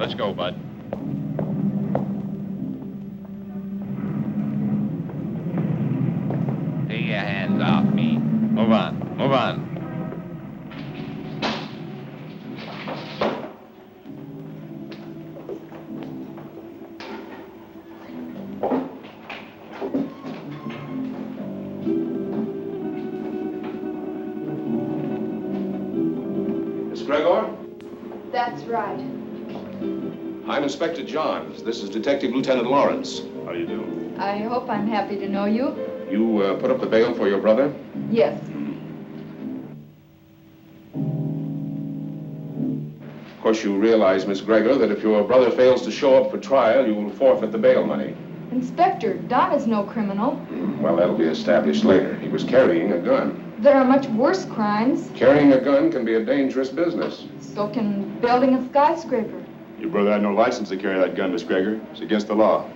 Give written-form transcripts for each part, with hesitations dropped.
Let's go, Bud. Take your hands off me. Move on. Move on. Gregor? That's right. I'm Inspector Johns. This is Detective Lieutenant Lawrence. How do you do? I hope I'm happy to know you. You put up the bail for your brother? Yes. Of course, you realize, Miss Gregor, that if your brother fails to show up for trial, you will forfeit the bail money. Inspector, Don is no criminal. Well, that'll be established later. He was carrying a gun. There are much worse crimes. Carrying a gun can be a dangerous business. So can building a skyscraper. Your brother had no license to carry that gun, Miss Gregor. It's against the law.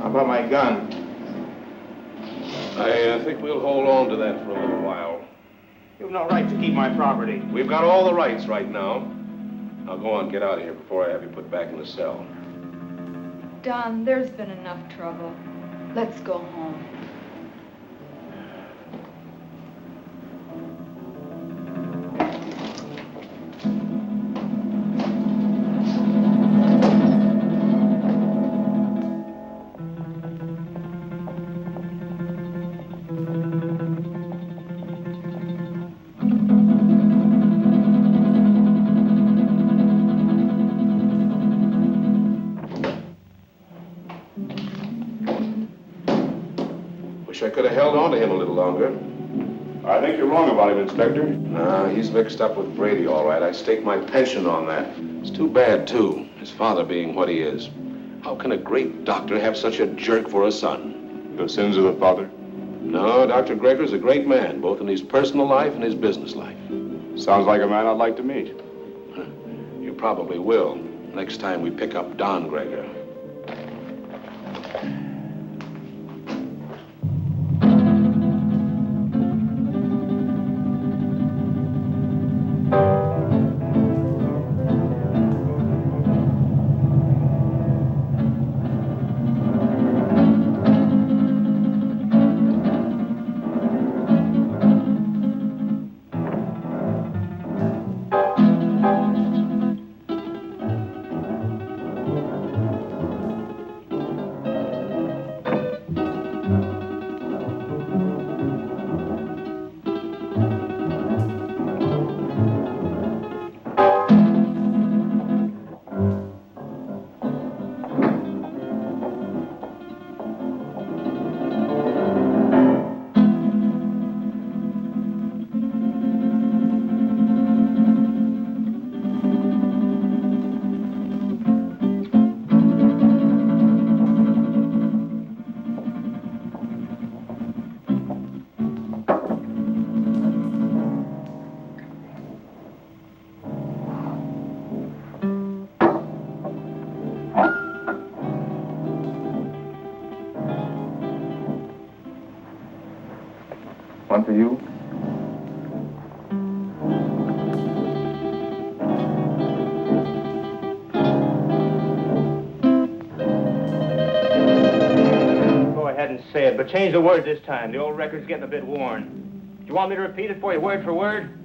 About my gun. I think we'll hold on to that for a little while. You've no right to keep my property. We've got all the rights right now. Now go on, get out of here before I have you put back in the cell. Don, there's been enough trouble. Let's go home. Wish I could have held on to him a little longer. I think you're wrong about him, Inspector. Nah, he's mixed up with Brady, all right. I stake my pension on that. It's too bad, too, his father being what he is. How can a great doctor have such a jerk for a son? The sins of the father? No, Dr. Gregor's a great man, both in his personal life and his business life. Sounds like a man I'd like to meet. You probably will, next time we pick up Don Gregor. One for you. Go ahead and say it, but change the word this time. The old record's getting a bit worn. Do you want me to repeat it for you word for word?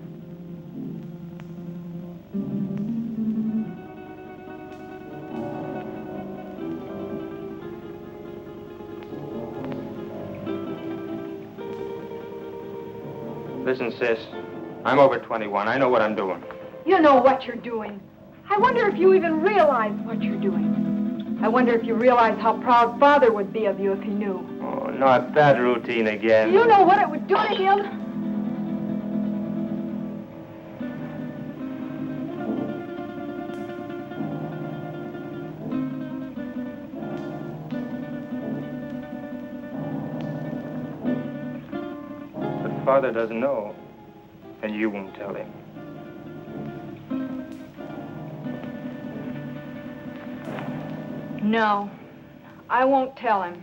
Listen, sis. I'm over 21. I know what I'm doing. You know what you're doing. I wonder if you even realize what you're doing. I wonder if you realize how proud Father would be of you if he knew. Oh, not that routine again. You know what it would do to him? father doesn't know, and you won't tell him. No, I won't tell him.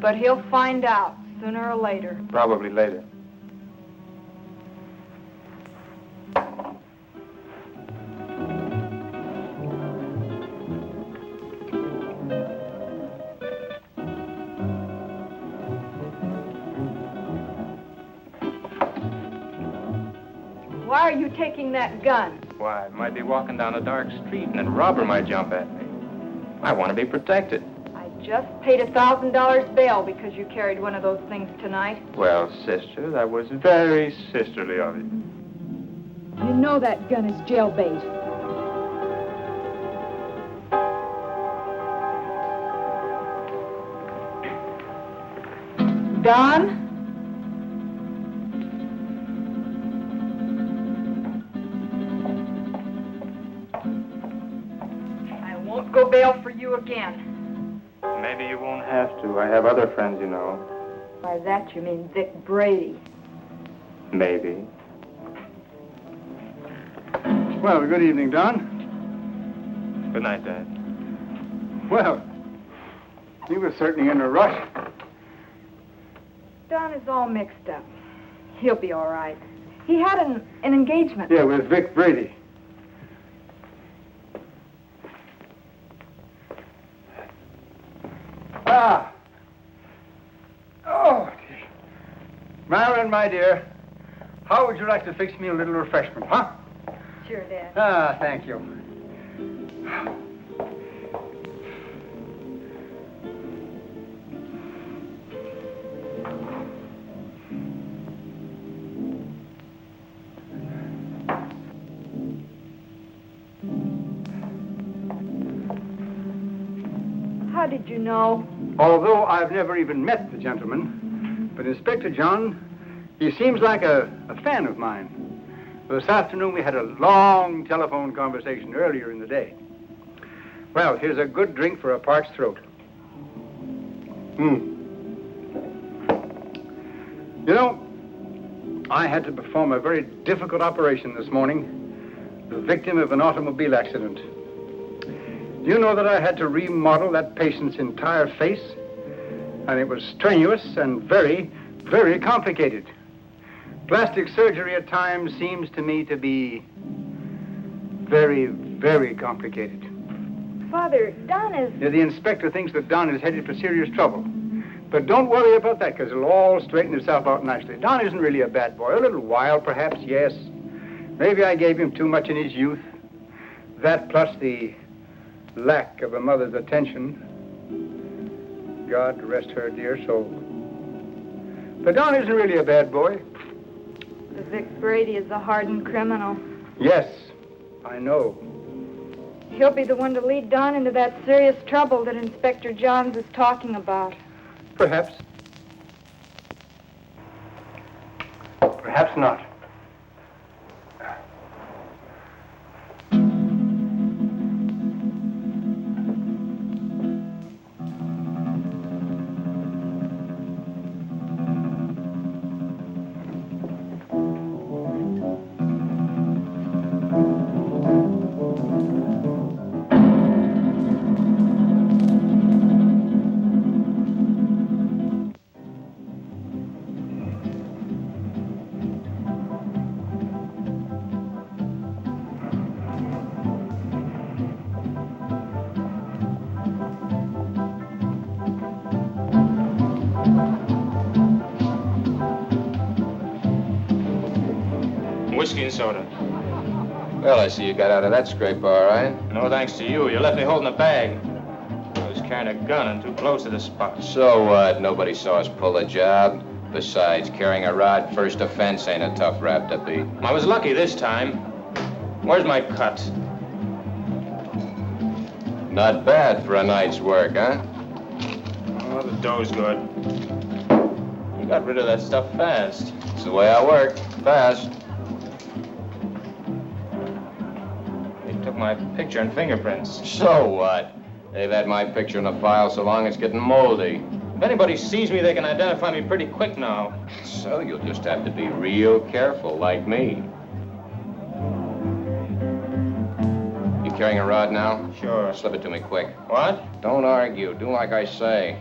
But he'll find out sooner or later. Probably later. Why are you taking that gun? Why, I might be walking down a dark street and a robber might jump at me. I want to be protected. I just paid $1,000 bail because you carried one of those things tonight. Well, sister, that was very sisterly of you. You know that gun is jailbait. Don? I won't go bail for you again. Maybe you won't have to. I have other friends, you know. By that you mean Vic Brady. Maybe. Well, good evening, Don. Good night, Dad. Well, you were certainly in a rush. Don is all mixed up. He'll be all right. He had an engagement. Yeah, with Vic Brady. Ah. Oh, dear. Marilyn, my dear, how would you like to fix me a little refreshment, huh? Sure, Dad. Ah, thank you. How did you know? Although I've never even met the gentleman, but Inspector John, he seems like a fan of mine. This afternoon we had a long telephone conversation earlier in the day. Well, here's a good drink for a parched throat. You know, I had to perform a very difficult operation this morning. The victim of an automobile accident. Do you know that I had to remodel that patient's entire face? And it was strenuous and very, very complicated. Plastic surgery at times seems to me to be very, very complicated. Father, Don is... Yeah, the inspector thinks that Don is headed for serious trouble. But don't worry about that, because it'll all straighten itself out nicely. Don isn't really a bad boy. A little wild, perhaps, yes. Maybe I gave him too much in his youth. That plus the lack of a mother's attention. God rest her dear soul. But Don isn't really a bad boy. The Vic Brady is a hardened criminal. Yes, I know. He'll be the one to lead Don into that serious trouble that Inspector Johns is talking about. Perhaps. Perhaps not. Whiskey and soda. Well, I see you got out of that scrape all right. No thanks to you. You left me holding a bag. I was carrying a gun and too close to the spot. So what? Nobody saw us pull the job. Besides, carrying a rod first offense ain't a tough rap to beat. I was lucky this time. Where's my cut? Not bad for a night's work, huh? Oh, the dough's good. You got rid of that stuff fast. It's the way I work. Fast. They took my picture and fingerprints. So what? They've had my picture in the file so long it's getting moldy. If anybody sees me, they can identify me pretty quick now. So you'll just have to be real careful, like me. You carrying a rod now? Sure. Slip it to me quick. What? Don't argue. Do like I say.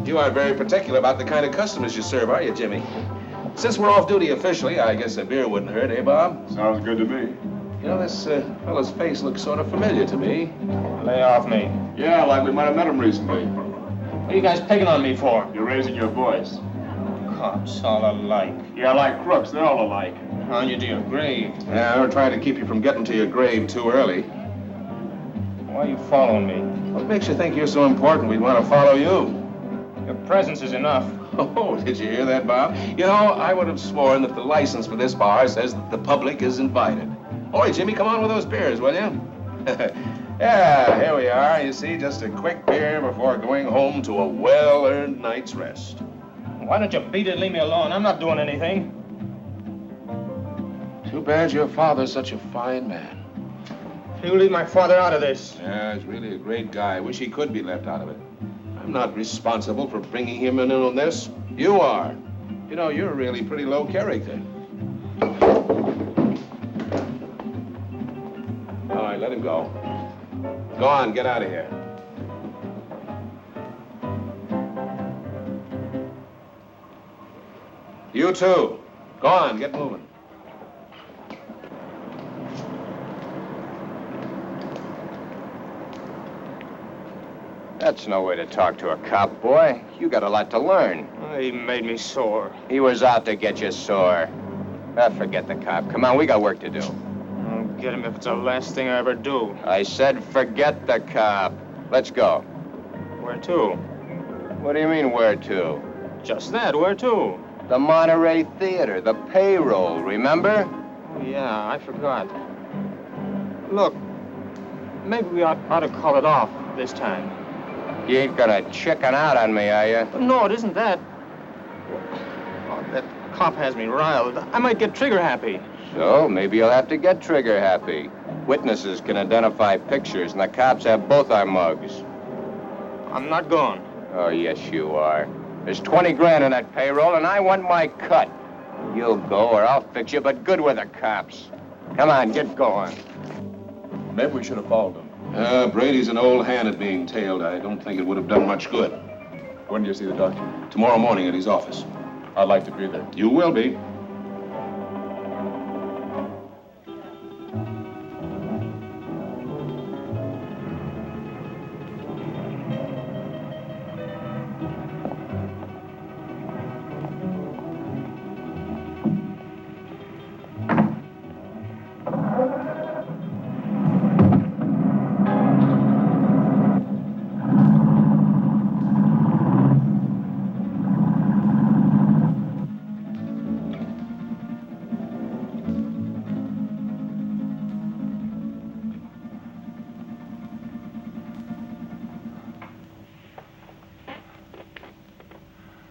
You aren't very particular about the kind of customers you serve, are you, Jimmy? Since we're off duty officially, I guess a beer wouldn't hurt, eh, Bob? Sounds good to me. You know, this fellow's face looks sort of familiar to me. Lay off me. Yeah, like we might have met him recently. What are you guys picking on me for? You're raising your voice. Cops, all alike. Yeah, like crooks, they're all alike. On you to your grave. Yeah, we're trying to keep you from getting to your grave too early. Why are you following me? What makes you think you're so important we'd want to follow you? Your presence is enough. Oh, did you hear that, Bob? You know, I would have sworn that the license for this bar says that the public is invited. Oi, Jimmy, come on with those beers, will you? Yeah, here we are. You see, just a quick beer before going home to a well-earned night's rest. Why don't you beat it and leave me alone? I'm not doing anything. Too bad your father's such a fine man. You leave my father out of this. Yeah, he's really a great guy. I wish he could be left out of it. I'm not responsible for bringing him in on this. You are. You know, you're really pretty low character. All right, let him go. Go on, get out of here. You too. Go on, get moving. That's no way to talk to a cop, boy. You got a lot to learn. He made me sore. He was out to get you sore. Forget the cop. Come on, we got work to do. I'll get him if it's the last thing I ever do. I said forget the cop. Let's go. Where to? What do you mean, where to? Just that, where to? The Monterey Theater, the payroll, remember? Oh, yeah, I forgot. Look, maybe we ought to call it off this time. You ain't gonna chicken out on me, are you? No, it isn't that. Oh, that cop has me riled. I might get trigger happy. So, maybe you'll have to get trigger happy. Witnesses can identify pictures, and the cops have both our mugs. I'm not going. Oh, yes, you are. There's 20 grand in that payroll, and I want my cut. You'll go, or I'll fix you, but good with the cops. Come on, get going. Maybe we should have followed him. Brady's an old hand at being tailed. I don't think it would have done much good. When do you see the doctor? Tomorrow morning at his office. I'd like to be there. You will be.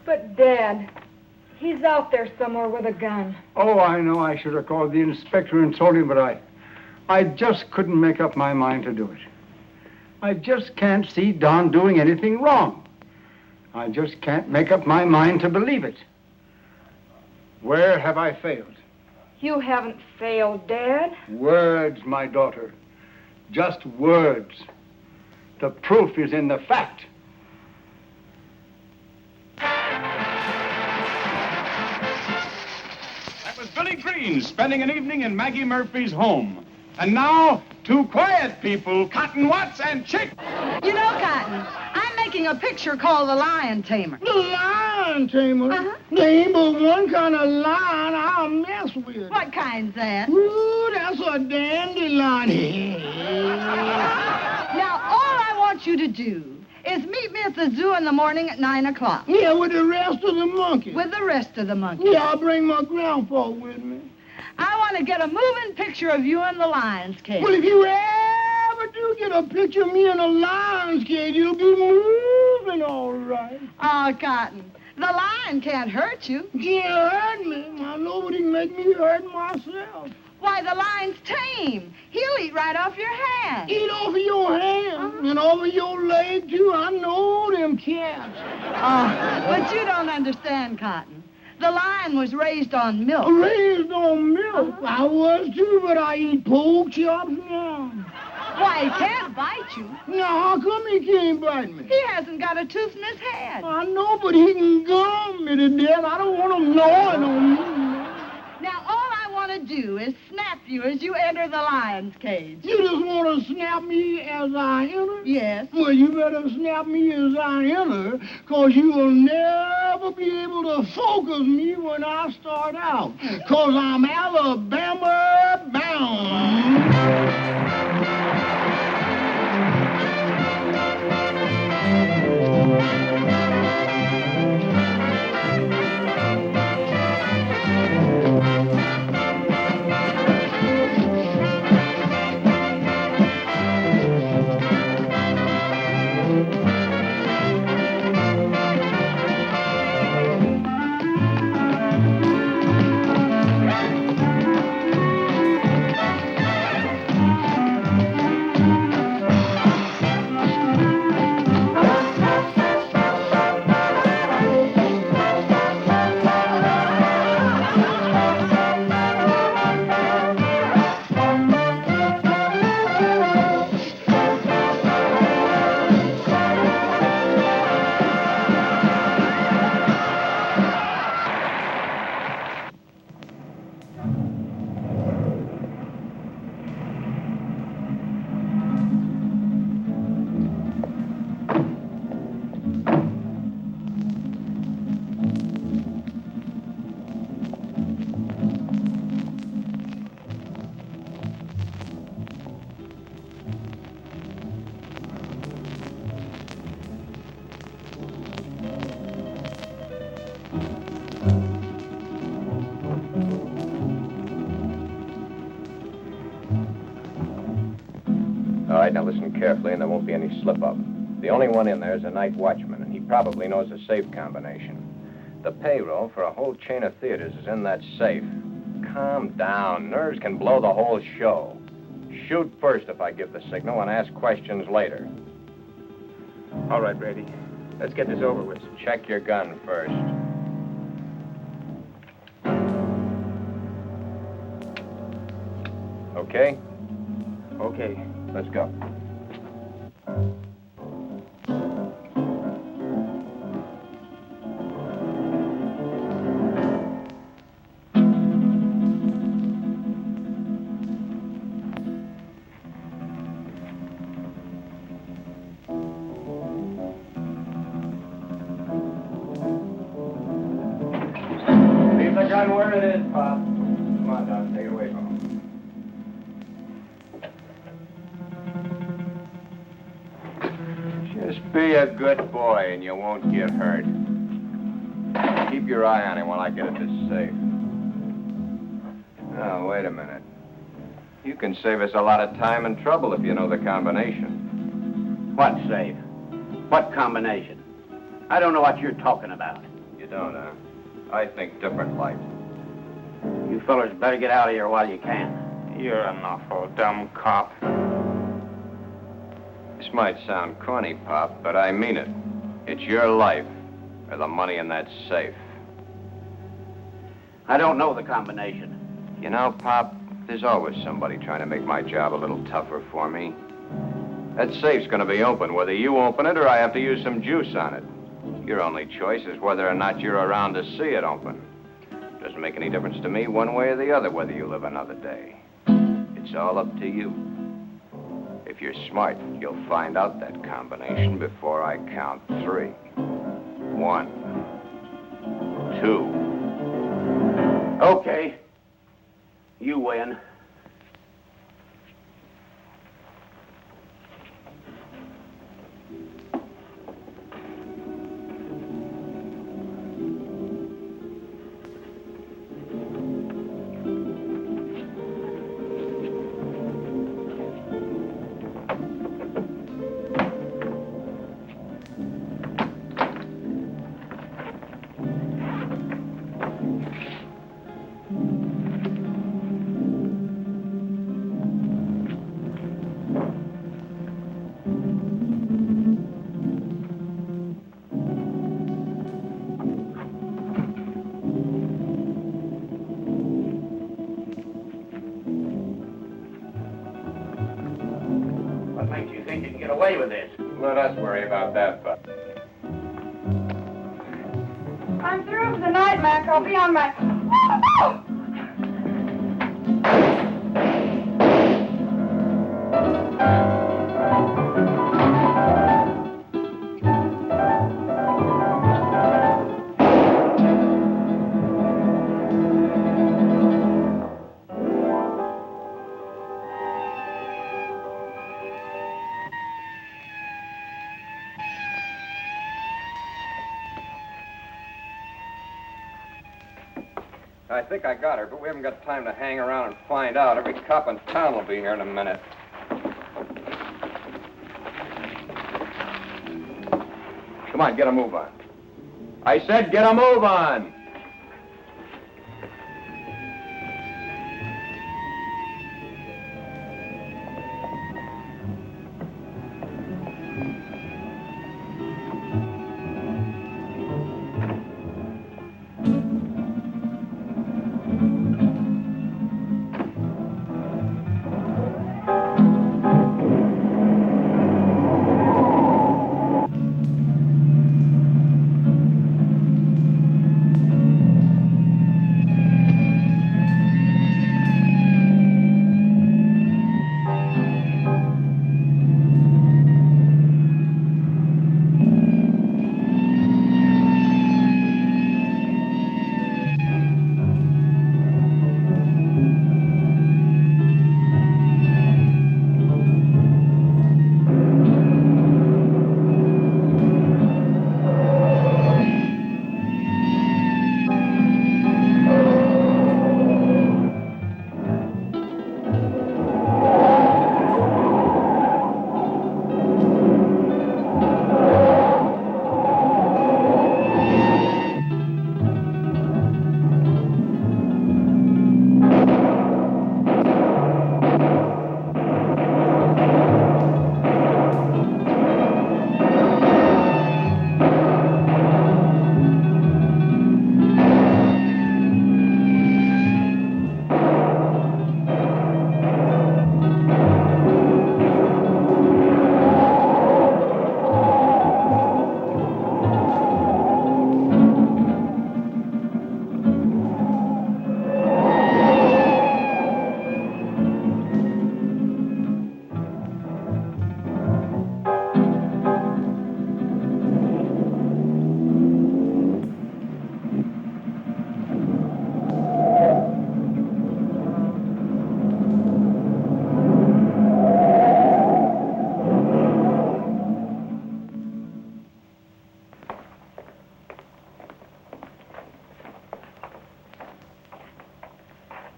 But, Dad, he's out there somewhere with a gun. Oh, I know I should have called the inspector and told him, but I just couldn't make up my mind to do it. I just can't see Don doing anything wrong. I just can't make up my mind to believe it. Where have I failed? You haven't failed, Dad. Words, my daughter. Just words. The proof is in the fact. That was Billy Green spending an evening in Maggie Murphy's home. And now, two quiet people, Cotton Watts and Chick. You know, Cotton, I'm making a picture called The Lion Tamer. The lion tamer? Uh-huh. There ain't but one kind of lion I'll mess with. What kind's that? Ooh, that's a dandelion. Now, all I want you to do is meet me at the zoo in the morning at 9 o'clock. Yeah, with the rest of the monkeys. With the rest of the monkeys. Yeah, I'll bring my grandpa with me. I want to get a moving picture of you in the lion's cage. Well, if you ever do get a picture of me in a lion's cage, you'll be moving all right. Oh, Cotton, The lion can't hurt you. Can't hurt me. Now, nobody can make me hurt myself. Why, the lion's tame. He'll eat right off your hand. Eat off of your hand and over your leg, too. I know them cats. Oh, but you don't understand, Cotton. The lion was raised on milk. Raised on milk. I was, too, but I eat pork chops now. Why, he can't bite you. Now, how come he can't bite me? He hasn't got a tooth in his head. I know, but he can gum me to death. I don't want him gnawing on me. Now, all I want to do is snap you as you enter the lion's cage. You just want to snap me as I enter? Yes. Well, you better snap me as I enter, because you will never be able to focus me when I start out, because I'm Alabama bound. All right, now listen carefully, and there won't be any slip-up. The only one in there is a night watchman, and he probably knows the safe combination. The payroll for a whole chain of theaters is in that safe. Calm down. Nerves can blow the whole show. Shoot first if I give the signal, and ask questions later. All right, Brady. Let's get this over with. Check your gun first. Okay? Okay. Let's go. Leave the gun where it is, Pop. Come on, Don. Take it away from him. Just be a good boy and you won't get hurt. Keep your eye on him while I get at this safe. Oh, wait a minute. You can save us a lot of time and trouble if you know the combination. What safe? What combination? I don't know what you're talking about. You don't, huh? I think different, like. You fellers better get out of here while you can. You're an awful dumb cop. This might sound corny, Pop, but I mean it. It's your life or the money in that safe. I don't know the combination. You know, Pop, there's always somebody trying to make my job a little tougher for me. That safe's going to be open, whether you open it or I have to use some juice on it. Your only choice is whether or not you're around to see it open. Doesn't make any difference to me one way or the other whether you live another day. It's all up to you. If you're smart, you'll find out that combination before I count 3. 1, 2. Okay. You win. think you can get away with this? Let us worry about that, Buck. I'm through for the night, Mac. I'll be on my... I think I got her, but we haven't got time to hang around and find out. Every cop in town will be here in a minute. Come on, get a move on. I said get a move on!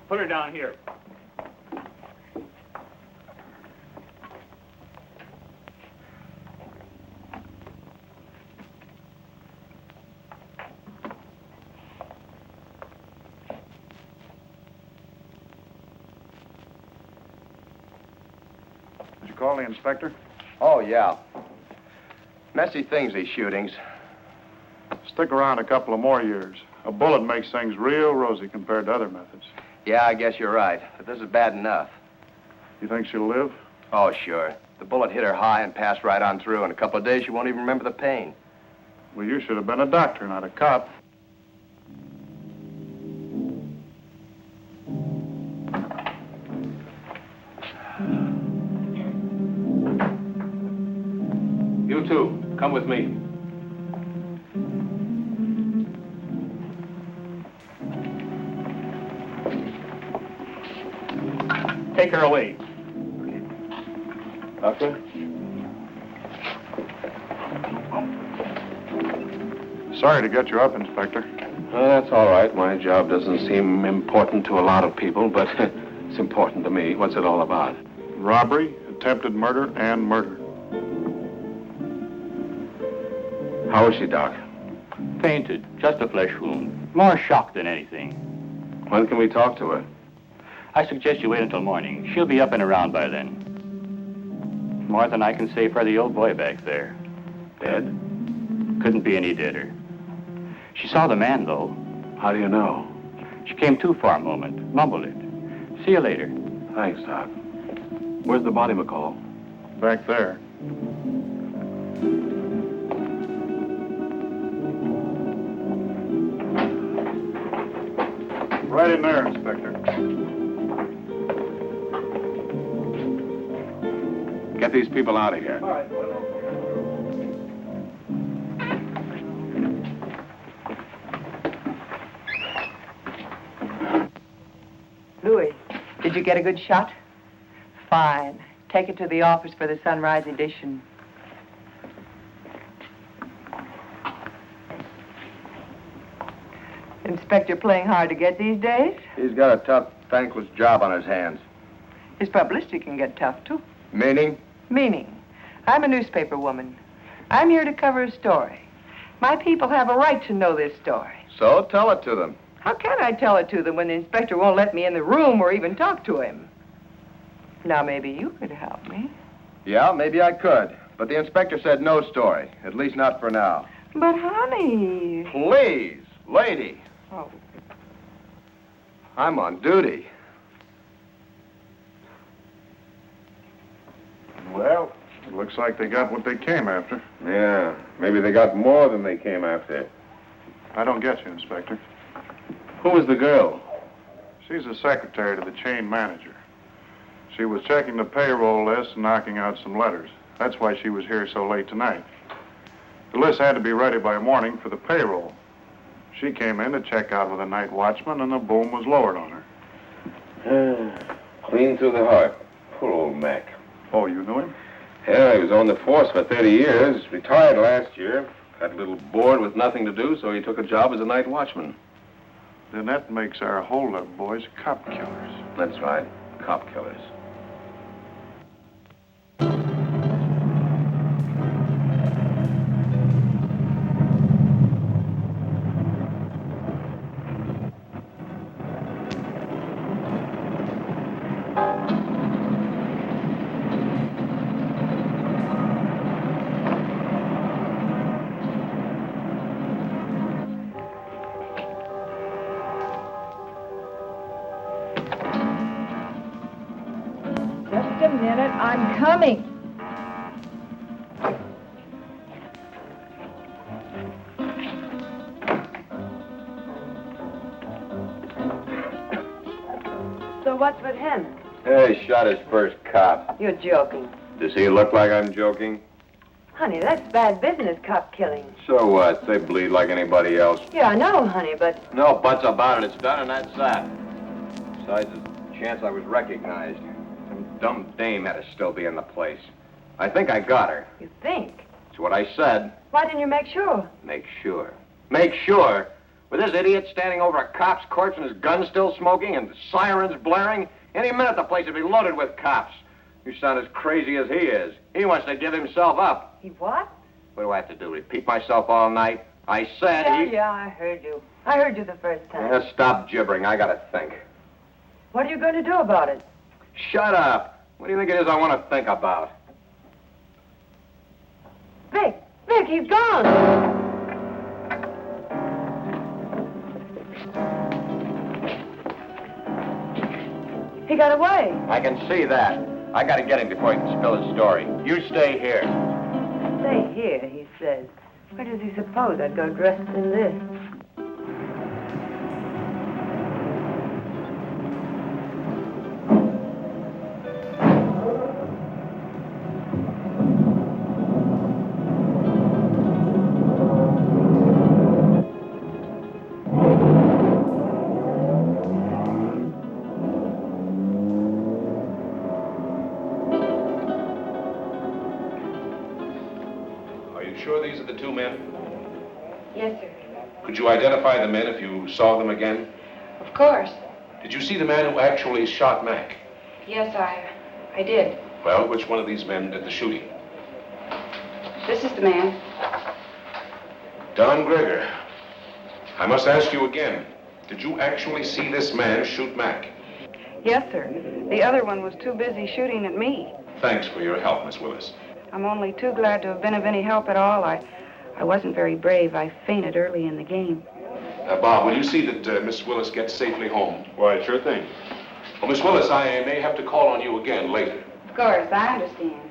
Put her down here. Did you call the inspector? Oh, yeah. Messy things, these shootings. Stick around a couple of more years. A bullet makes things real rosy compared to other methods. Yeah, I guess you're right. But this is bad enough. You think she'll live? Oh, sure. The bullet hit her high and passed right on through. In a couple of days, she won't even remember the pain. Well, you should have been a doctor, not a cop. You two, come with me. Take her away. Doctor? Sorry to get you up, Inspector. That's all right. My job doesn't seem important to a lot of people, but it's important to me. What's it all about? Robbery, attempted murder, and murder. How is she, Doc? Fainted. Just a flesh wound. More shock than anything. When can we talk to her? I suggest you wait until morning. She'll be up and around by then. More than I can say for the old boy back there. Dead? Couldn't be any deader. She saw the man, though. How do you know? She came to for a moment, mumbled it. See you later. Thanks, Doc. Where's the body, McCall? Back there. Right in there, Inspector. Get these people out of here. All right. Louis, did you get a good shot? Fine. Take it to the office for the sunrise edition. Inspector playing hard to get these days? He's got a tough, thankless job on his hands. His publicity can get tough, too. Meaning? Meaning, I'm a newspaper woman. I'm here to cover a story. My people have a right to know this story. So tell it to them. How can I tell it to them when the inspector won't let me in the room or even talk to him? Now, maybe you could help me. Yeah, maybe I could. But the inspector said no story, at least not for now. But, honey... Please, lady. Oh. I'm on duty. Well, it looks like they got what they came after. Yeah, maybe they got more than they came after. I don't get you, Inspector. Who was the girl? She's the secretary to the chain manager. She was checking the payroll list and knocking out some letters. That's why she was here so late tonight. The list had to be ready by morning for the payroll. She came in to check out with a night watchman, and the boom was lowered on her. Clean through the heart. Poor old Mac. Oh, you knew him? Yeah, he was on the force for 30 years. Retired last year. Got a little bored with nothing to do, so he took a job as a night watchman. Then that makes our hold-up boys cop killers. That's right. Cop killers. I'm coming. So what's with him? Hey, he shot his first cop. You're joking. Does he look like I'm joking? Honey, that's bad business, cop killing. So what? They bleed like anybody else. Yeah, I know, honey, but... No buts about it. It's done and that's that. Besides, there's a chance I was recognized. Some dumb dame had to still be in the place. I think I got her. You think? That's what I said. Why didn't you make sure? Make sure. Make sure? With this idiot standing over a cop's corpse and his gun still smoking and sirens blaring, any minute the place would be loaded with cops. You sound as crazy as he is. He wants to give himself up. He what? What do I have to do? Repeat myself all night? I said Yeah, I heard you. I heard you the first time. Yeah, stop gibbering. I gotta think. What are you going to do about it? Shut up. What do you think it is I want to think about? Vic, he's gone. He got away. I can see that. I gotta get him before he can spill his story. You stay here. Stay here, he says. Where does he suppose I'd go dressed in this? These are the two men? Yes, sir. Could you identify the men if you saw them again? Of course. Did you see the man who actually shot Mac? Yes, I did. Well, which one of these men did the shooting? This is the man. Don Greger. I must ask you again. Did you actually see this man shoot Mac? Yes, sir. The other one was too busy shooting at me. Thanks for your help, Miss Willis. I'm only too glad to have been of any help at all. I wasn't very brave. I fainted early in the game. Bob, will you see that Miss Willis gets safely home? Why, sure thing. Well, Miss Willis, I may have to call on you again later. Of course, I understand.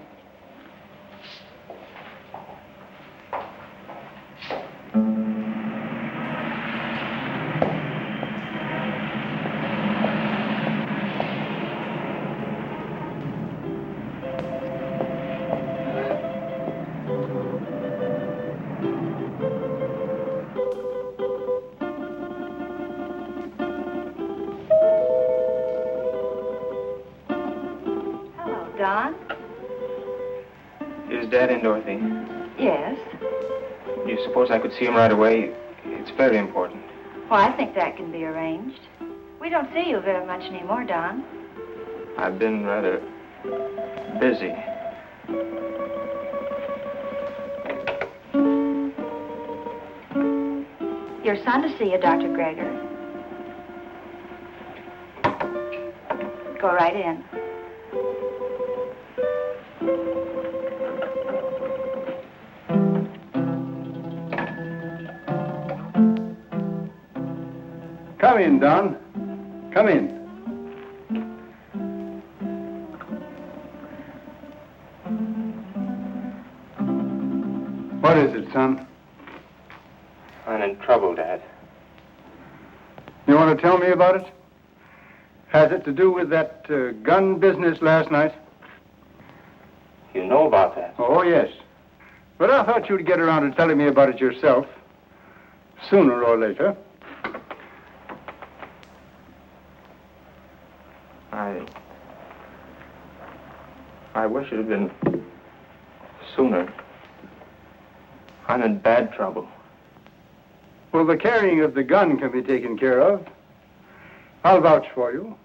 Don? Is Dad in, Dorothy? Yes. Do you suppose I could see him right away? It's very important. Well, I think that can be arranged. We don't see you very much anymore, Don. I've been rather busy. Your son to see you, Dr. Greger. Go right in. Come in, Don. Come in. What is it, son? I'm in trouble, Dad. You want to tell me about it? Has it to do with that gun business last night? You know about that? Oh, yes. But I thought you'd get around to telling me about it yourself, sooner or later. I wish it had been sooner. I'm in bad trouble. Well, the carrying of the gun can be taken care of. I'll vouch for you.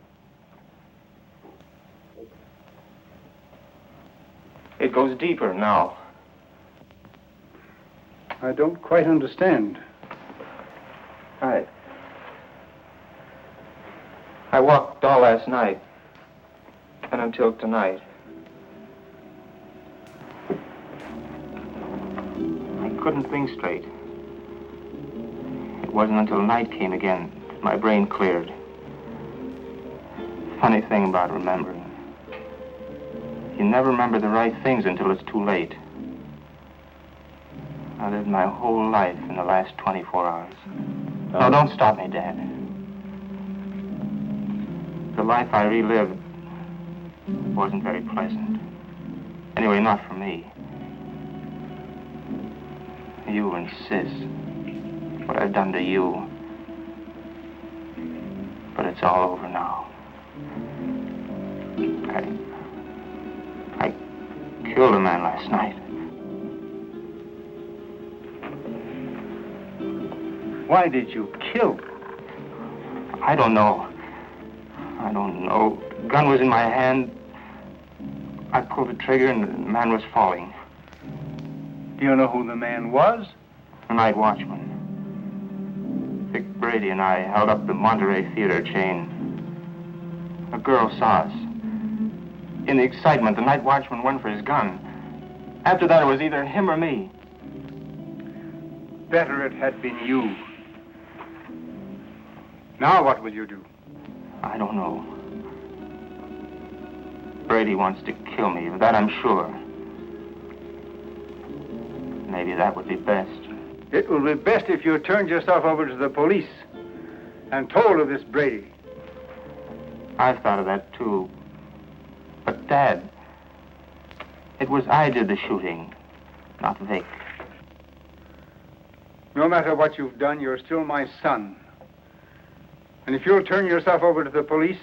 It goes deeper now. I don't quite understand. I walked all last night and until tonight. I couldn't think straight. It wasn't until night came again that my brain cleared. Funny thing about remembering. You never remember the right things until it's too late. I lived my whole life in the last 24 hours. No, don't stop me, Dad. The life I relived wasn't very pleasant. Anyway, not for me. You and Sis. What I've done to you. But it's all over now. I killed a man last night. Why did you kill? I don't know. The gun was in my hand. I pulled the trigger and the man was falling. Do you know who the man was? The night watchman. Vic Brady and I held up the Monterey Theater chain. A girl saw us. In the excitement, the night watchman went for his gun. After that, it was either him or me. Better it had been you. Now what will you do? I don't know. Brady wants to kill me, of that I'm sure. Maybe that would be best. It will be best if you turned yourself over to the police and told of this Brady. I've thought of that, too. But, Dad, it was I did the shooting, not Vic. No matter what you've done, you're still my son. And if you'll turn yourself over to the police,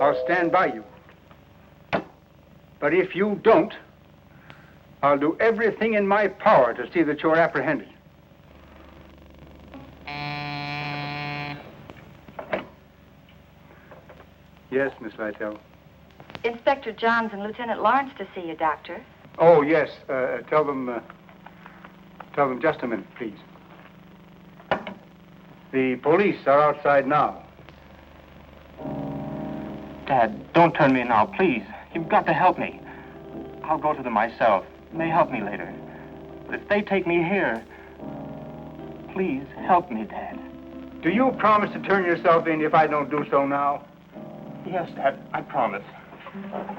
I'll stand by you. But if you don't, I'll do everything in my power to see that you're apprehended. Yes, Miss Lytell. Inspector Johns and Lieutenant Lawrence to see you, Doctor. Oh, yes. Tell them just a minute, please. The police are outside now. Dad, don't turn me now, please. You've got to help me. I'll go to them myself. It may help me later. But if they take me here, please help me, Dad. Do you promise to turn yourself in if I don't do so now? Yes, Dad, I promise.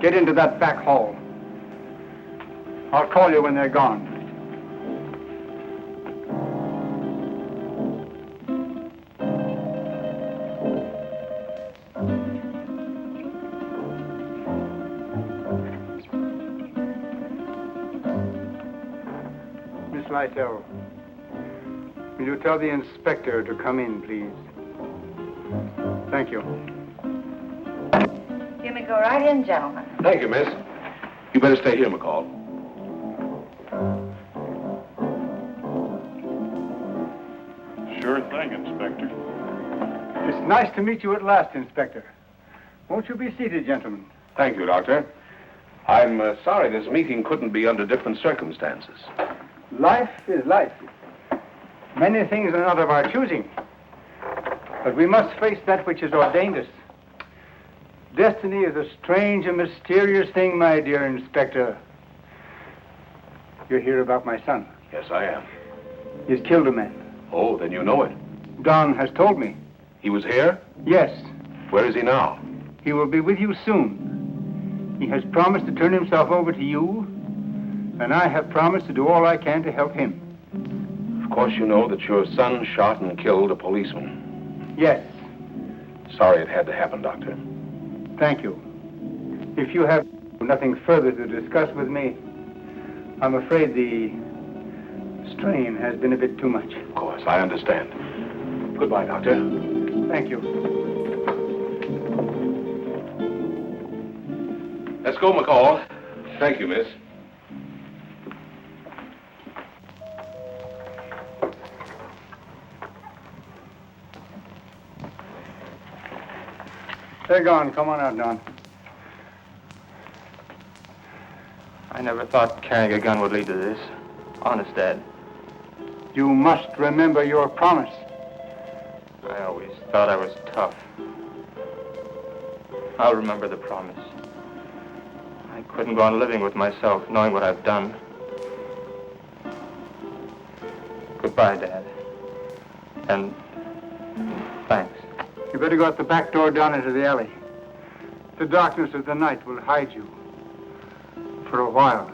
Get into that back hall. I'll call you when they're gone. Miss Lytell, will you tell the inspector to come in, please? Thank you. You me go right in, gentlemen. Thank you, miss. You better stay here, McCall. Sure thing, Inspector. It's nice to meet you at last, Inspector. Won't you be seated, gentlemen? Thank you, Doctor. I'm sorry this meeting couldn't be under different circumstances. Life is life. Many things are not of our choosing. But we must face that which has ordained us. Destiny is a strange and mysterious thing, my dear Inspector. You're here about my son. Yes, I am. He's killed a man. Oh, then you know it. Don has told me. He was here? Yes. Where is he now? He will be with you soon. He has promised to turn himself over to you, and I have promised to do all I can to help him. Of course you know that your son shot and killed a policeman. Yes. Sorry it had to happen, Doctor. Thank you. If you have nothing further to discuss with me, I'm afraid the strain has been a bit too much. Of course, I understand. Goodbye, Doctor. Thank you. Let's go, McCall. Thank you, miss. They're gone. Come on out, Don. I never thought carrying a gun would lead to this. Honest, Dad. You must remember your promise. I always thought I was tough. I'll remember the promise. I couldn't go on living with myself, knowing what I've done. Goodbye, Dad. And thanks. You better go out the back door down into the alley. The darkness of the night will hide you. For a while.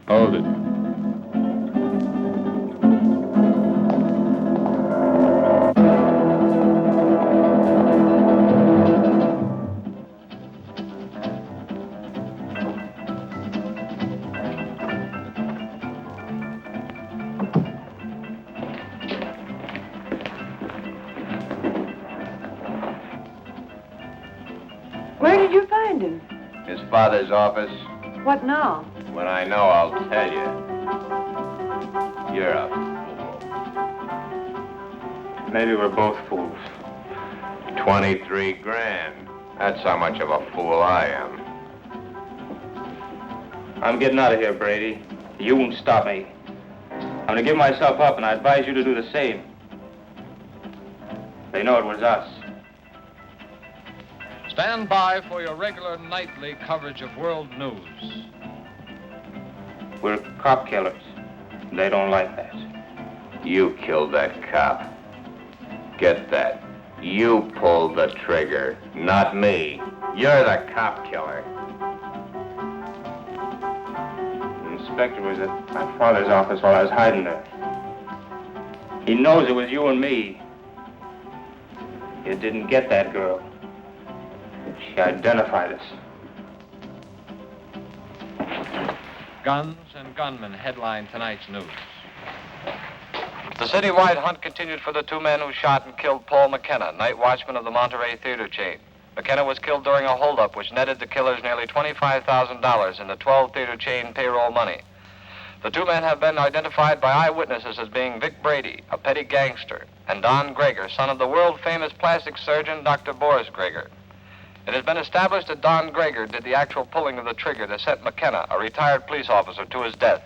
Hold it. Where did you find him? His father's office. What now? When I know, I'll tell you. You're a fool. Maybe we're both fools. 23 grand. That's how much of a fool I am. I'm getting out of here, Brady. You won't stop me. I'm gonna give myself up, and I advise you to do the same. They know it was us. Stand by for your regular nightly coverage of world news. We're cop killers. They don't like that. You killed that cop. Get that. You pulled the trigger, not me. You're the cop killer. The inspector was at my father's office while I was hiding there. He knows it was you and me. You didn't get that girl. She identified us. Guns and gunmen headline tonight's news. The citywide hunt continued for the two men who shot and killed Paul McKenna, night watchman of the Monterey theater chain. McKenna was killed during a holdup which netted the killers nearly $25,000 in the 12 theater chain payroll money. The two men have been identified by eyewitnesses as being Vic Brady, a petty gangster, and Don Greger, son of the world-famous plastic surgeon Dr. Boris Greger. It has been established that Don Greger did the actual pulling of the trigger that sent McKenna, a retired police officer, to his death.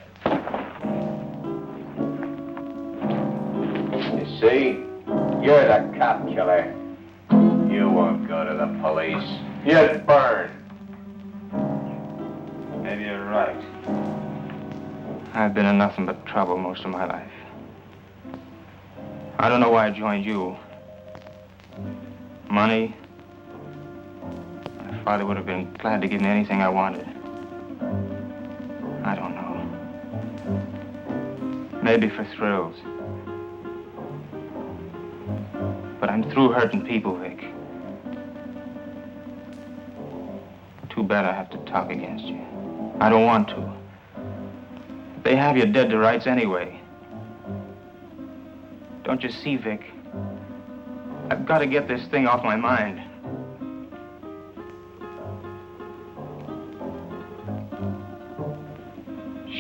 You see? You're the cop killer. You won't go to the police. You'd burn. Maybe you're right. I've been in nothing but trouble most of my life. I don't know why I joined you. Money? My father would have been glad to give me anything I wanted. I don't know. Maybe for thrills. But I'm through hurting people, Vic. Too bad I have to talk against you. I don't want to. They have you dead to rights anyway. Don't you see, Vic? I've got to get this thing off my mind.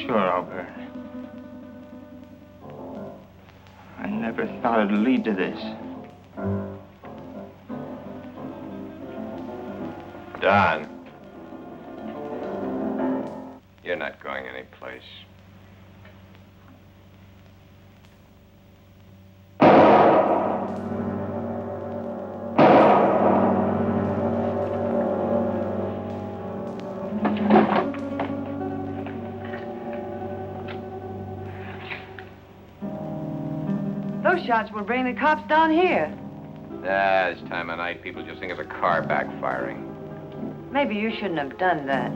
Sure, I'll burn. I never thought it'd lead to this. Don. You're not going anyplace. Those shots will bring the cops down here. This time of night, people just think of a car backfiring. Maybe you shouldn't have done that.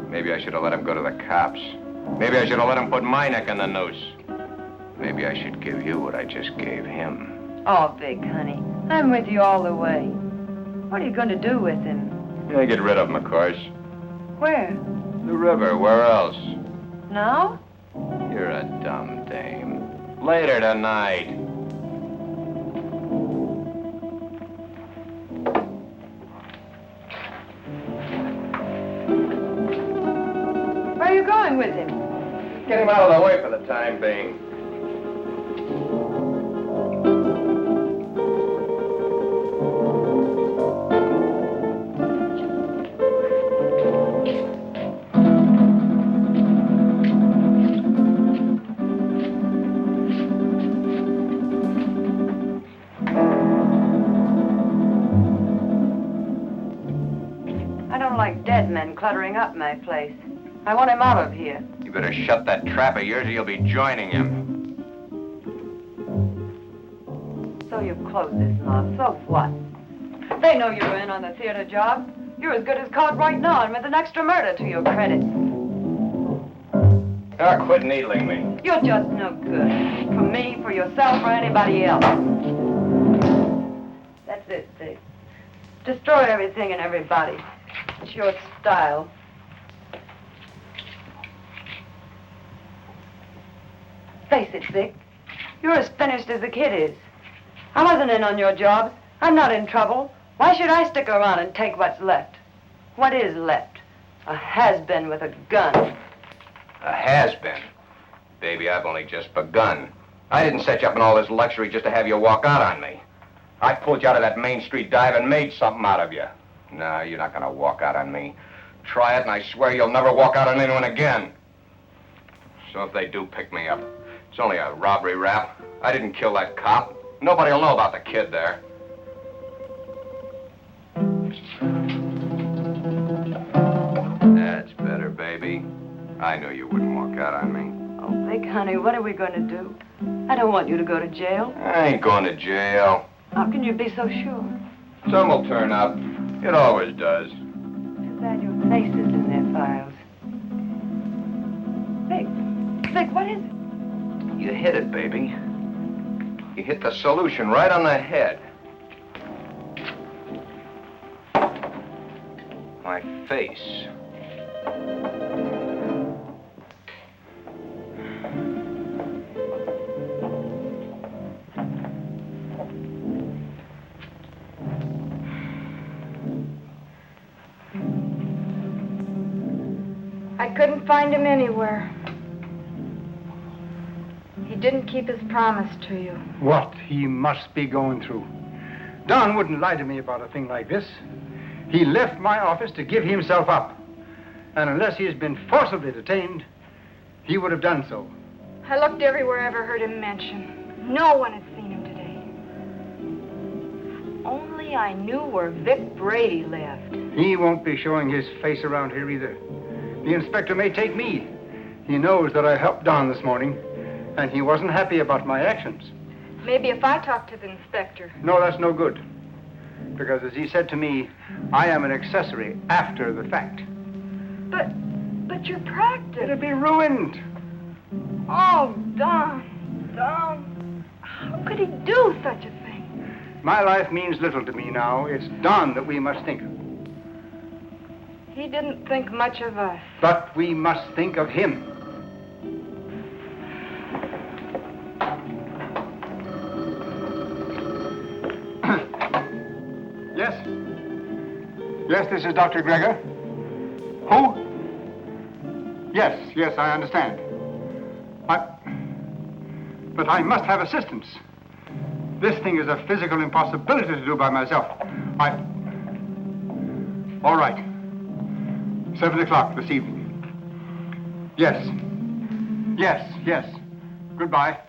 Maybe I should have let him go to the cops. Maybe I should have let him put my neck in the noose. Maybe I should give you what I just gave him. Oh, Vic, honey, I'm with you all the way. What are you going to do with him? Yeah, get rid of him, of course. Where? The river, where else? Now? You're a dumb dame. Later tonight. Where are you going with him? Get him out of the way for the time being. I don't like dead men cluttering up my place. I want him out of here. You better shut that trap of yours or you'll be joining him. So you've closed this mob. So what? They know you're in on the theater job. You're as good as caught right now and with an extra murder to your credit. Now quit needling me. You're just no good. For me, for yourself, or anybody else. That's it, Vic. Destroy everything and everybody. It's your style. Face it, Vic. You're as finished as the kid is. I wasn't in on your job. I'm not in trouble. Why should I stick around and take what's left? What is left? A has-been with a gun. A has-been. Baby, I've only just begun. I didn't set you up in all this luxury just to have you walk out on me. I pulled you out of that Main Street dive and made something out of you. No, you're not gonna walk out on me. Try it and I swear you'll never walk out on anyone again. So if they do pick me up, it's only a robbery rap. I didn't kill that cop. Nobody'll know about the kid there. That's better, baby. I knew you wouldn't walk out on me. Oh, Vic, honey, what are we going to do? I don't want you to go to jail. I ain't going to jail. How can you be so sure? Some will turn up. It always does. Too bad your face is in their files. Vic, what is it? You hit it, baby. You hit the solution right on the head. My face. I couldn't find him anywhere. He didn't keep his promise to you. What he must be going through. Don wouldn't lie to me about a thing like this. He left my office to give himself up. And unless he has been forcibly detained, he would have done so. I looked everywhere I ever heard him mentioned. No one had seen him today. If only I knew where Vic Brady lived. He won't be showing his face around here either. The inspector may take me. He knows that I helped Don this morning, and he wasn't happy about my actions. Maybe if I talk to the inspector. No, that's no good. Because as he said to me, I am an accessory after the fact. But your practice. It'll be ruined. Oh, Don. How could he do such a thing? My life means little to me now. It's Don that we must think of. He didn't think much of us. But we must think of him. Yes? Yes, this is Dr. Gregor. Who? Yes, I understand. But I must have assistance. This thing is a physical impossibility to do by myself. All right. 7 o'clock this evening. Yes. Goodbye.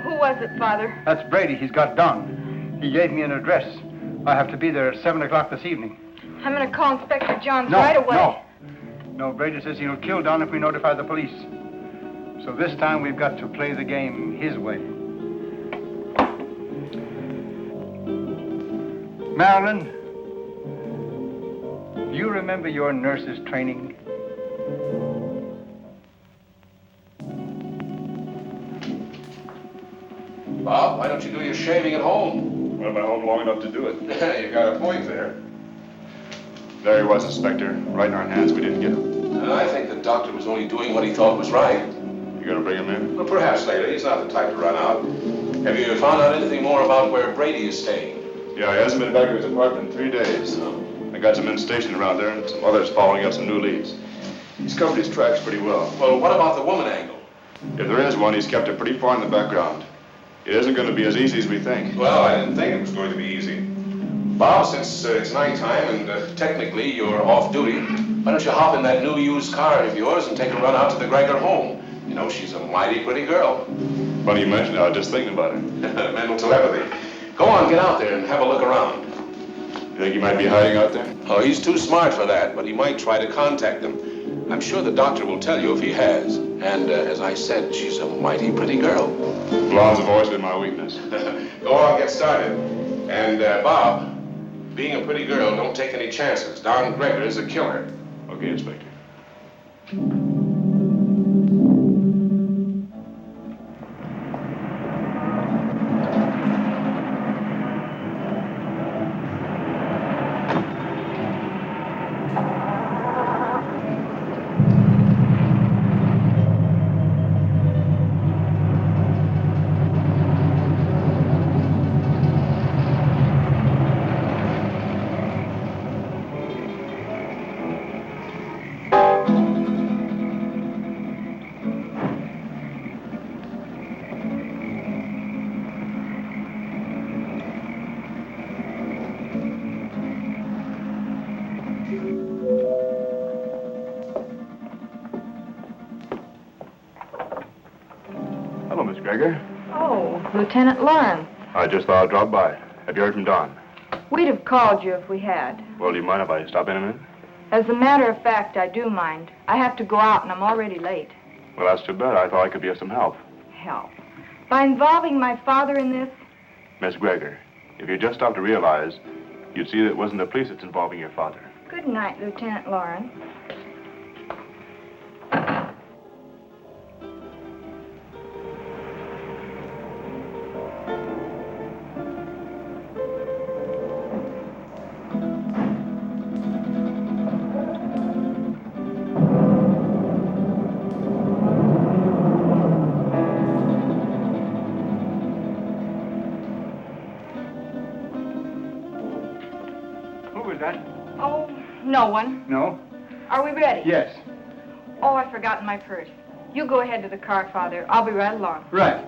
Who was it, Father? That's Brady. He's got Don. He gave me an address. I have to be there at 7 o'clock this evening. I'm going to call Inspector Johns right away. No, Brady says he'll kill Don if we notify the police. So this time we've got to play the game his way. Marilyn, do you remember your nurse's training? Bob, why don't you do your shaving at home? Well, I'm at home long enough to do it. You got a point there. There he was, Inspector. Right in our hands. We didn't get him. I think the doctor was only doing what he thought was right. You gonna bring him in? Well, perhaps later. He's not the type to run out. Have you found out anything more about where Brady is staying? Yeah, he hasn't been back to his apartment in 3 days. I got some men stationed around there and some others following up some new leads. He's covered his tracks pretty well. Well, what about the woman angle? If there is one, he's kept it pretty far in the background. It isn't going to be as easy as we think. Well, I didn't think it was going to be easy. Bob, since it's nighttime and technically you're off duty, why don't you hop in that new used car of yours and take a run out to the Gregor home? You know, she's a mighty pretty girl. Funny you mention it. I was just thinking about her. Mental telepathy. Go on, get out there and have a look around. You think he might be hiding out there? Oh, he's too smart for that, but he might try to contact them. I'm sure the doctor will tell you if he has. And as I said, she's a mighty pretty girl. Blondes have always been my weakness. Go on, get started. And, Bob, being a pretty girl, don't take any chances. Don Gregor is a killer. Okay, Inspector. Hello, Miss Gregor. Oh, Lieutenant Lawrence. I just thought I'd drop by. Have you heard from Don? We'd have called you if we had. Well, do you mind if I stop in a minute? As a matter of fact, I do mind. I have to go out and I'm already late. Well, that's too bad. I thought I could be of some help. Help? By involving my father in this? Miss Gregor, if you just stopped to realize, you'd see that it wasn't the police that's involving your father. Good night, Lieutenant Lawrence. Oh, no one. No? Are we ready? Yes. Oh, I've forgotten my purse. You go ahead to the car, Father. I'll be right along. Right.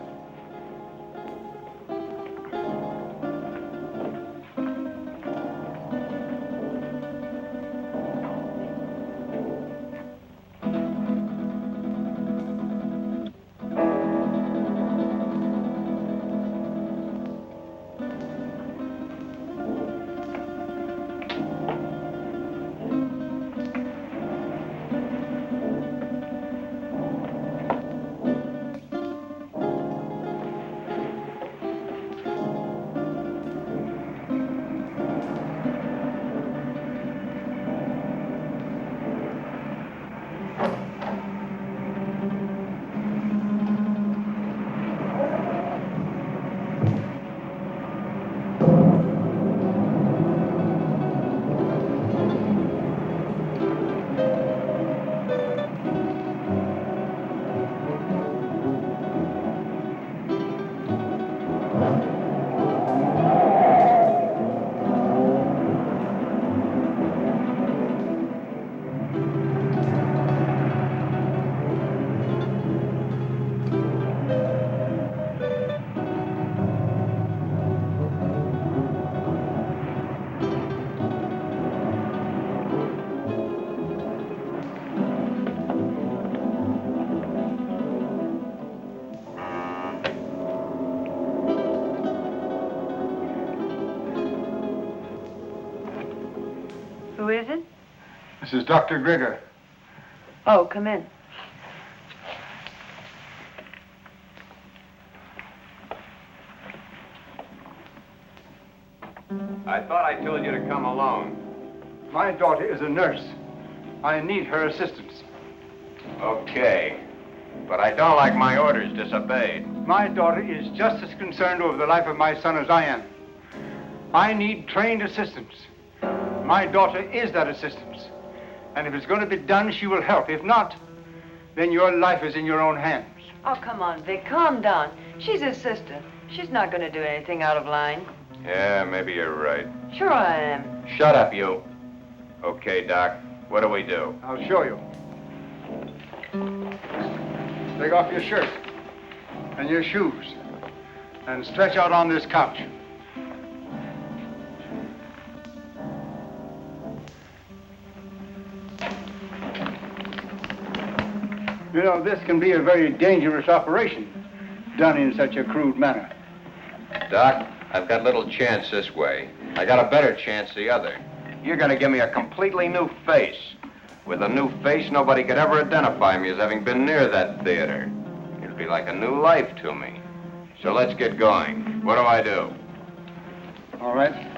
This is Dr. Grigger. Oh, come in. I thought I told you to come alone. My daughter is a nurse. I need her assistance. Okay. But I don't like my orders disobeyed. My daughter is just as concerned over the life of my son as I am. I need trained assistance. My daughter is that assistance. And if it's going to be done, she will help. If not, then your life is in your own hands. Oh, come on, Vic, calm down. She's his sister. She's not going to do anything out of line. Yeah, maybe you're right. Sure I am. Shut up, you. Okay, Doc. What do we do? I'll show you. Take off your shirt and your shoes and stretch out on this couch. You know, this can be a very dangerous operation, done in such a crude manner. Doc, I've got little chance this way. I got a better chance the other. You're gonna give me a completely new face. With a new face, nobody could ever identify me as having been near that theater. It'd be like a new life to me. So let's get going. What do I do? All right.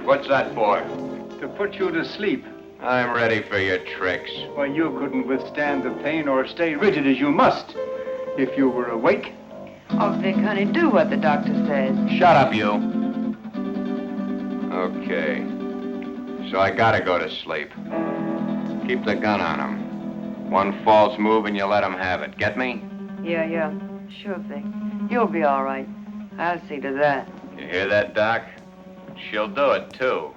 What's that for? To put you to sleep. I'm ready for your tricks. Why, you couldn't withstand the pain or stay rigid as you must if you were awake. Oh, Vic, honey, do what the doctor says. Shut up, you. Okay. So I gotta go to sleep. Keep the gun on him. One false move and you let him have it. Get me? Yeah. Sure, Vic. You'll be all right. I'll see to that. You hear that, Doc? She'll do it, too.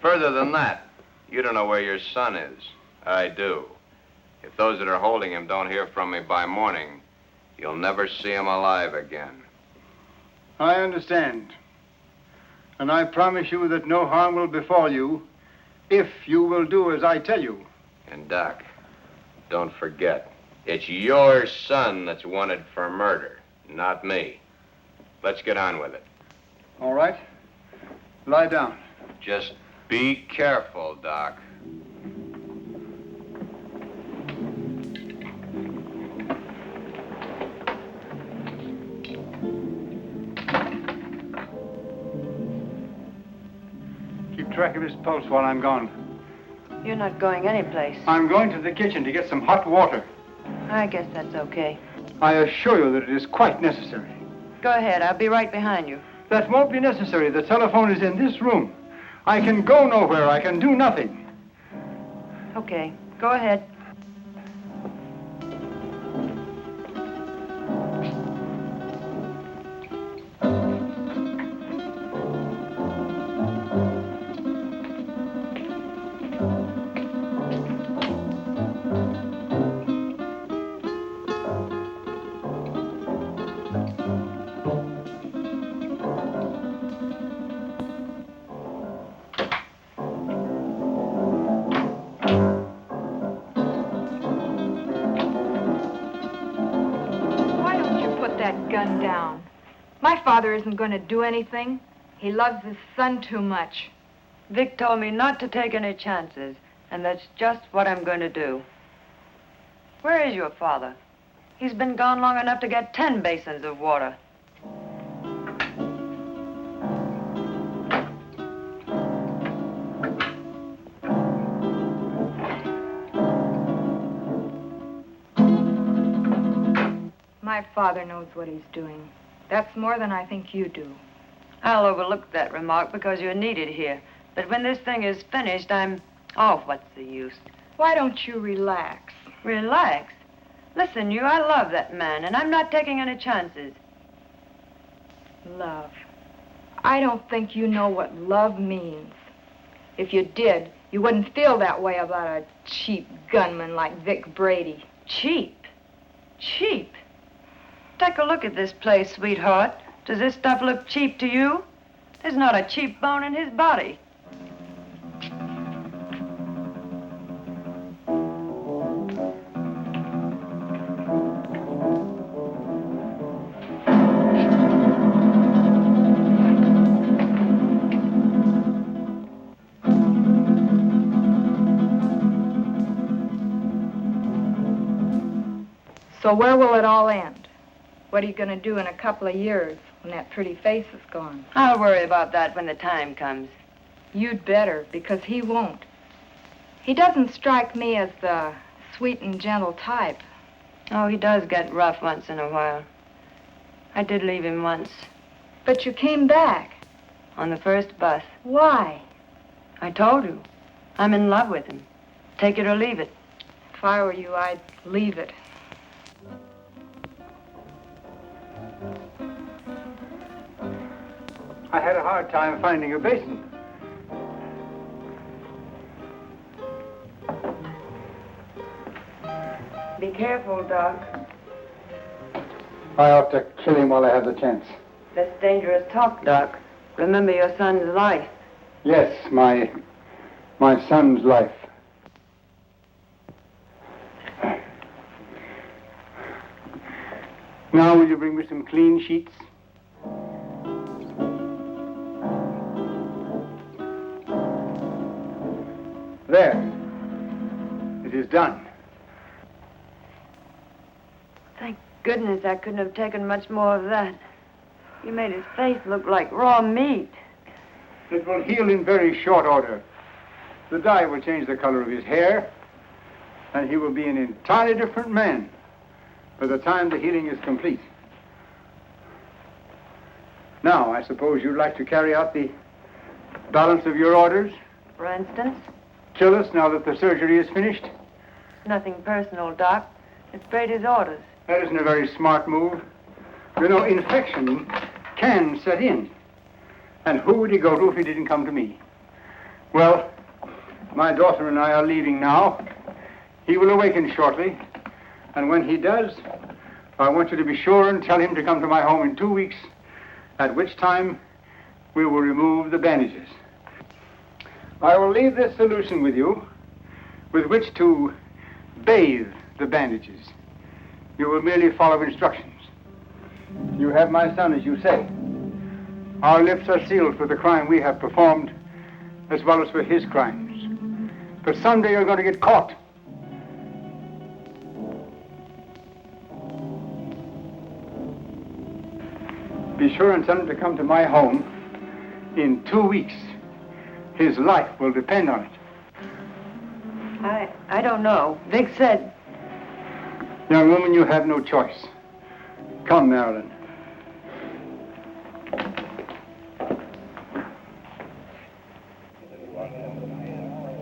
Further than that, you don't know where your son is. I do. If those that are holding him don't hear from me by morning, you'll never see him alive again. I understand. And I promise you that no harm will befall you if you will do as I tell you. And, Doc, don't forget, it's your son that's wanted for murder, not me. Let's get on with it. All right. Lie down. Just be careful, Doc. Keep track of his pulse while I'm gone. You're not going anyplace. I'm going to the kitchen to get some hot water. I guess that's okay. I assure you that it is quite necessary. Go ahead. I'll be right behind you. That won't be necessary. The telephone is in this room. I can go nowhere. I can do nothing. Okay. Go ahead. Gun down. My father isn't going to do anything. He loves his son too much. Vic told me not to take any chances, and that's just what I'm going to do. Where is your father? He's been gone long enough to get 10 basins of water. My father knows what he's doing. That's more than I think you do. I'll overlook that remark because you're needed here. But when this thing is finished, Oh, what's the use? Why don't you relax? Relax? Listen, I love that man, and I'm not taking any chances. Love. I don't think you know what love means. If you did, you wouldn't feel that way about a cheap gunman like Vic Brady. Cheap? Cheap? Take a look at this place, sweetheart. Does this stuff look cheap to you? There's not a cheap bone in his body. So where will it all end? What are you going to do in a couple of years when that pretty face is gone? I'll worry about that when the time comes. You'd better, because he won't. He doesn't strike me as the sweet and gentle type. Oh, he does get rough once in a while. I did leave him once. But you came back. On the first bus. Why? I told you. I'm in love with him. Take it or leave it. If I were you, I'd leave it. I had a hard time finding a basin. Be careful, Doc. I ought to kill him while I have the chance. That's dangerous talk, Doc. Remember your son's life. Yes, my son's life. Now, will you bring me some clean sheets? There. It is done. Thank goodness I couldn't have taken much more of that. You made his face look like raw meat. It will heal in very short order. The dye will change the color of his hair, and he will be an entirely different man by the time the healing is complete. Now, I suppose you'd like to carry out the balance of your orders? For instance? Kill us now that the surgery is finished? Nothing personal, Doc. It's Brady's orders. That isn't a very smart move. You know, infection can set in. And who would he go to if he didn't come to me? Well, my daughter and I are leaving now. He will awaken shortly. And when he does, I want you to be sure and tell him to come to my home in 2 weeks, at which time we will remove the bandages. I will leave this solution with you, with which to bathe the bandages. You will merely follow instructions. You have my son, as you say. Our lips are sealed for the crime we have performed, as well as for his crimes. But someday you're going to get caught. Be sure and tell him to come to my home in 2 weeks. His life will depend on it. I don't know. Vic said... Young woman, you have no choice. Come, Marilyn.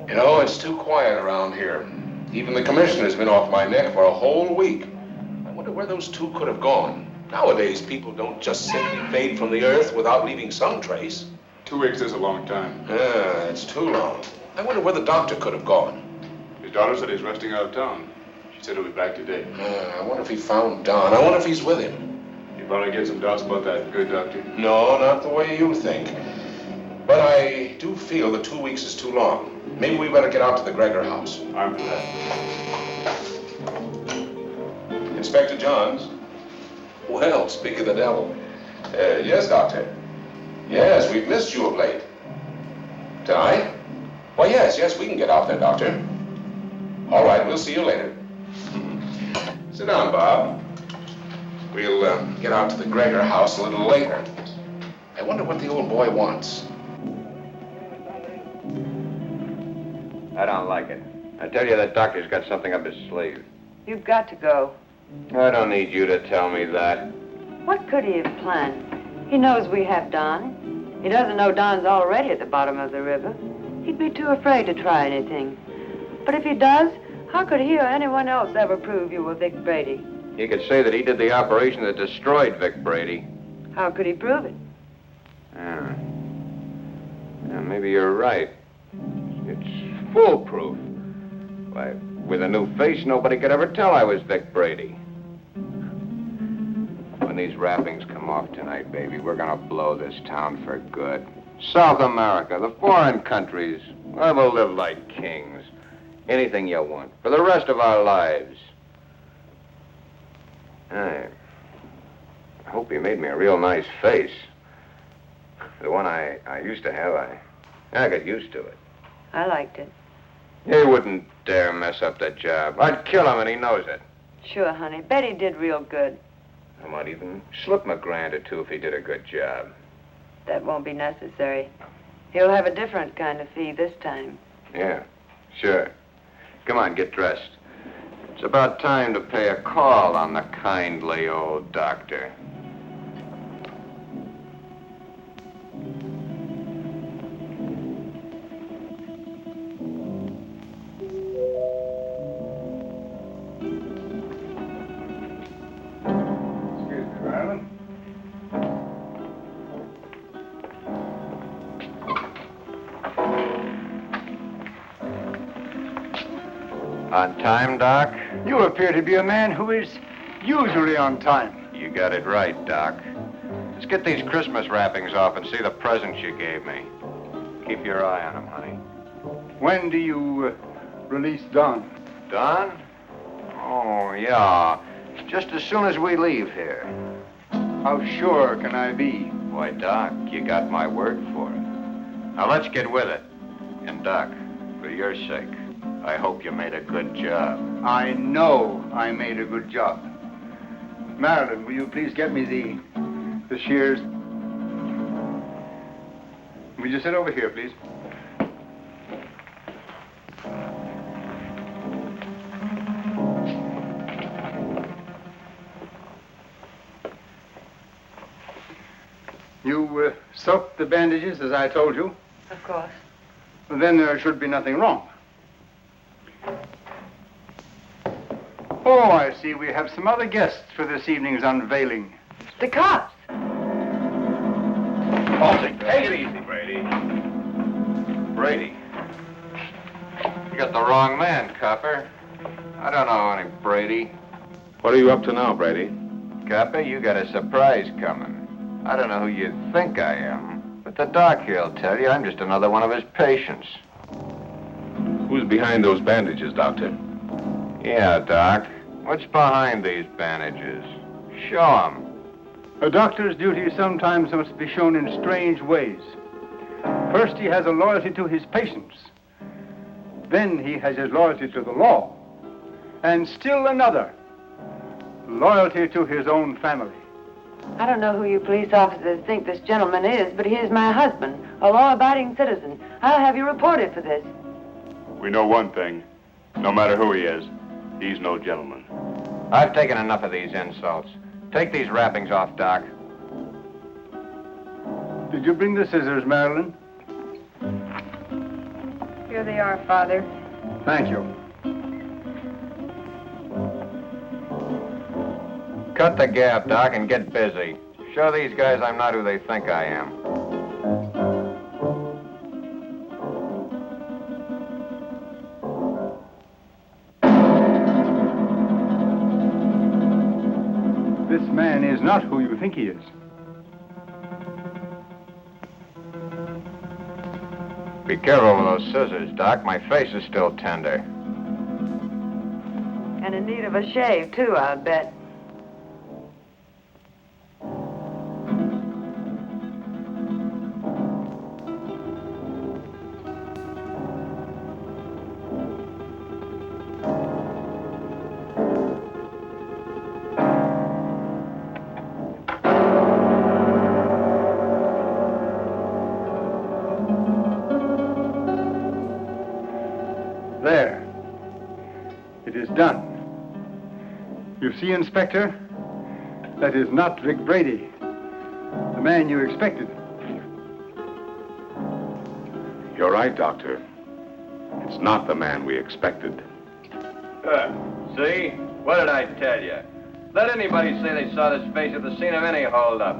You know, it's too quiet around here. Even the commissioner's been off my neck for a whole week. I wonder where those two could have gone. Nowadays, people don't just simply fade from the earth without leaving some trace. 2 weeks is a long time. Yeah, it's too long. I wonder where the doctor could have gone. His daughter said he's resting out of town. She said he'll be back today. I wonder if he found Don. I wonder if he's with him. You probably get some doubts about that, good doctor. No, not the way you think. But I do feel that 2 weeks is too long. Maybe we better get out to the Gregor house. I'm for that. Inspector Johns. Well, speak of the devil. Yes, Doctor. Yes, we've missed you of late. Tonight? Well, yes, we can get out there, Doctor. All right, we'll see you later. Sit down, Bob. We'll get out to the Gregor house a little later. I wonder what the old boy wants. I don't like it. I tell you, that doctor's got something up his sleeve. You've got to go. I don't need you to tell me that. What could he have planned? He knows we have Don. He doesn't know Don's already at the bottom of the river. He'd be too afraid to try anything. But if he does, how could he or anyone else ever prove you were Vic Brady? He could say that he did the operation that destroyed Vic Brady. How could he prove it? Yeah, maybe you're right. It's foolproof. Why, with a new face, nobody could ever tell I was Vic Brady. When these wrappings come off tonight, baby, we're gonna blow this town for good. South America, the foreign countries, where we'll live like kings. Anything you want, for the rest of our lives. I hope you made me a real nice face. The one I used to have, I got used to it. I liked it. He wouldn't dare mess up the job. I'd kill him, and he knows it. Sure, honey. Betty did real good. I might even slip him $1,000 or $2 if he did a good job. That won't be necessary. He'll have a different kind of fee this time. Yeah, sure. Come on, get dressed. It's about time to pay a call on the kindly old doctor. Excuse me, Marilyn. On time, Doc? You appear to be a man who is usually on time. You got it right, Doc. Let's get these Christmas wrappings off and see the presents you gave me. Keep your eye on them, honey. When do you release Don? Don? Oh, yeah. Just as soon as we leave here. How sure can I be? Why, Doc, you got my word for it. Now, let's get with it. And, Doc, for your sake, I hope you made a good job. I know I made a good job. Marilyn, will you please get me the shears? Will you sit over here, please? You soaked the bandages as I told you? Of course. Well, then there should be nothing wrong. Oh, I see. We have some other guests for this evening's unveiling. The cops. Take it easy, Brady. Brady. You got the wrong man, copper. I don't know any Brady. What are you up to now, Brady? Copper, you got a surprise coming. I don't know who you think I am, but the doc here'll tell you I'm just another one of his patients. Who's behind those bandages, Doctor? Yeah, Doc. What's behind these bandages? Show 'em. A doctor's duty sometimes must be shown in strange ways. First, he has a loyalty to his patients. Then he has his loyalty to the law. And still another, loyalty to his own family. I don't know who you police officers think this gentleman is, but he is my husband, a law-abiding citizen. I'll have you reported for this. We know one thing. No matter who he is, he's no gentleman. I've taken enough of these insults. Take these wrappings off, Doc. Did you bring the scissors, Marilyn? Here they are, Father. Thank you. Cut the gap, Doc, and get busy. Show these guys I'm not who they think I am. This man is not who you think he is. Be careful with those scissors, Doc. My face is still tender. And in need of a shave, too, I'll bet. There. It is done. You see, Inspector? That is not Vic Brady, the man you expected. You're right, Doctor. It's not the man we expected. See? What did I tell you? Let anybody say they saw this face at the scene of any holdup.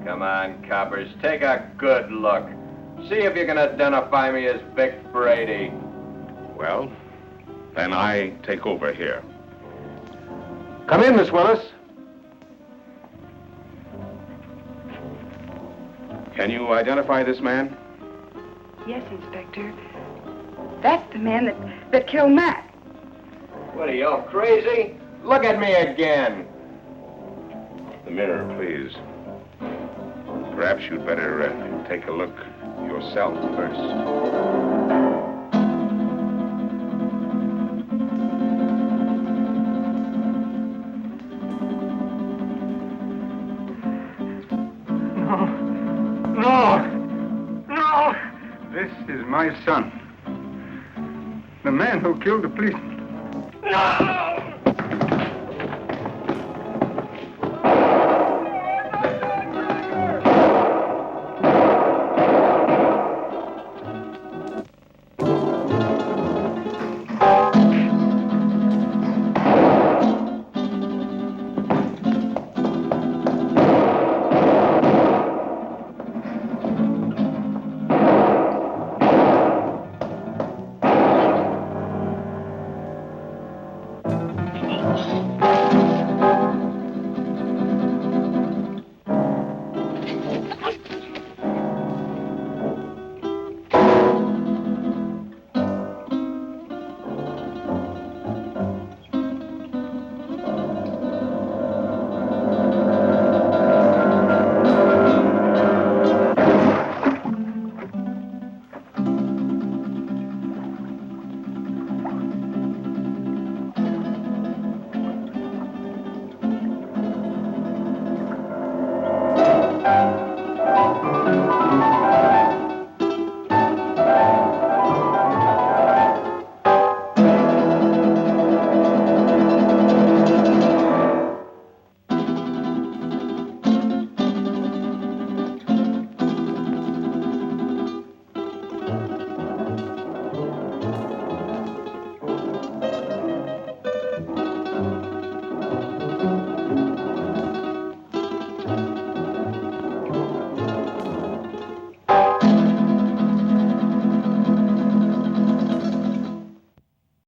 Come on, coppers, take a good look. See if you can identify me as Vic Brady. Well, then I take over here. Come in, Miss Willis. Can you identify this man? Yes, Inspector. That's the man that killed Mac. What are you, all crazy? Look at me again. The mirror, please. Perhaps you'd better take a look yourself first. my son. The man who killed the policeman. No!